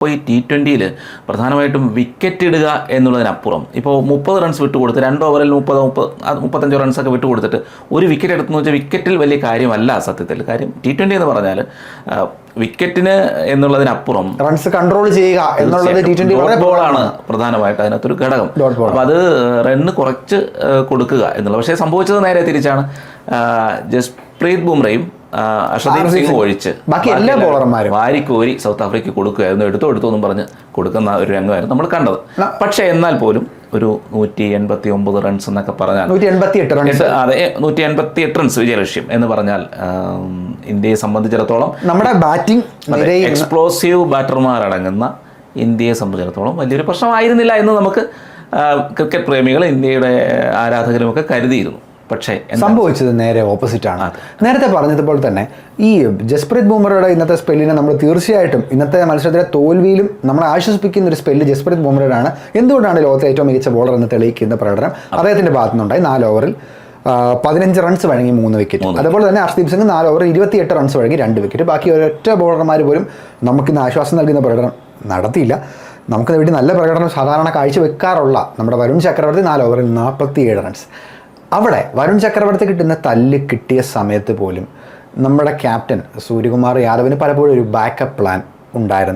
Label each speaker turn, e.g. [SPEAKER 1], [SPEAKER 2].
[SPEAKER 1] ഇപ്പോൾ ഈ T20 പ്രധാനമായിട്ടും വിക്കറ്റ് ഇടുക എന്നുള്ളതിനപ്പുറം ഇപ്പോൾ 30 റൺസ് വിട്ടുകൊടുത്ത് 2 ഓവറിൽ 35 റൺസൊക്കെ വിട്ടുകൊടുത്തിട്ട് ഒരു വിക്കറ്റ് എടുത്തെന്ന് വെച്ചാൽ വിക്കറ്റിൽ വലിയ കാര്യമല്ല സത്യത്തിൽ. കാര്യം T20 എന്ന് പറഞ്ഞാൽ വിക്കറ്റിന് എന്നുള്ളതിനപ്പുറം
[SPEAKER 2] റൺസ് കൺട്രോൾ ചെയ്യുക എന്നുള്ളത്
[SPEAKER 1] T20 ബോളാണ് പ്രധാനമായിട്ട് അതിനകത്തൊരു ഘടകം. അപ്പോൾ അത് റണ്ണ് കുറച്ച് കൊടുക്കുക എന്നുള്ളത്. പക്ഷേ സംഭവിച്ചത് നേരെ തിരിച്ചാണ്. ജസ്പ്രീത് ബുംറയും അർഷദീപ് സിംഗ് ഒഴിച്ച്
[SPEAKER 2] ബാക്കി എല്ലാ ബോളർമാരും
[SPEAKER 1] വാരിക്കോരി സൗത്ത് ആഫ്രിക്ക കൊടുക്കുകയായിരുന്നു. എടുത്തു എന്നും പറഞ്ഞ് കൊടുക്കുന്ന ഒരു രംഗമായിരുന്നു നമ്മൾ കണ്ടത്. പക്ഷേ എന്നാൽ പോലും ഒരു 189 റൺസ് എന്നൊക്കെ പറഞ്ഞാൽ 188 റൺസ് വിജയലക്ഷ്യം എന്ന് പറഞ്ഞാൽ ഇന്ത്യയെ സംബന്ധിച്ചിടത്തോളം നമ്മുടെ ബാറ്റിംഗ് എക്സ്പ്ലോസീവ് ബാറ്റർമാരടങ്ങുന്ന ഇന്ത്യയെ സംബന്ധിച്ചിടത്തോളം വലിയൊരു പ്രശ്നമായിരുന്നില്ല എന്ന് നമുക്ക് ക്രിക്കറ്റ് പ്രേമികൾ, ഇന്ത്യയുടെ ആരാധകരുമൊക്കെ കരുതിയിരുന്നു. പക്ഷേ
[SPEAKER 2] സംഭവിച്ചത് നേരെ ഓപ്പോസിറ്റാണ്. നേരത്തെ പറഞ്ഞതുപോലെ തന്നെ ഈ ജസ്പ്രീത് ബുംറയുടെ ഇന്നത്തെ സ്പെല്ലിനെ നമ്മൾ തീർച്ചയായിട്ടും ഇന്നത്തെ മത്സരത്തിലെ തോൽവിയിലും നമ്മളെ ആശ്വസിപ്പിക്കുന്ന ഒരു സ്പെല്ല് ജസ്പ്രീത് ബുംറയുടെയാണ്. എന്തുകൊണ്ടാണ് ലോകത്തെ ഏറ്റവും മികച്ച ബോളർ എന്ന് തെളിയിക്കുന്ന പ്രകടനം അദ്ദേഹത്തിൻ്റെ ഭാഗത്തുനിന്നുണ്ടായി. 4 ഓവറിൽ 15 റൺസ് വഴങ്ങി 3 വിക്കറ്റ്. അതുപോലെ തന്നെ അർഷദീപ് സിംഗ് 4 ഓവറിൽ 28 റൺസ് വഴങ്ങി 2 വിക്കറ്റ്. ബാക്കി ഒരൊറ്റ ബോളർമാർ പോലും നമുക്കിന്ന് ആശ്വാസം നൽകുന്ന പ്രകടനം നടത്തിയില്ല. നമുക്ക് വേണ്ടി നല്ല പ്രകടനം സാധാരണ കാഴ്ചവെക്കാറുള്ള നമ്മുടെ വരുൺ ചക്രവർത്തി 4 ഓവറിൽ 47 റൺസ്. അവിടെ വരുൺ ചക്രവർത്തി കിട്ടുന്ന തല്ല് കിട്ടിയ സമയത്ത് പോലും നമ്മുടെ ക്യാപ്റ്റൻ സൂര്യകുമാർ യാദവിന് പലപ്പോഴും ഒരു ബാക്കപ്പ് പ്ലാൻ ഉണ്ടായിരുന്നു.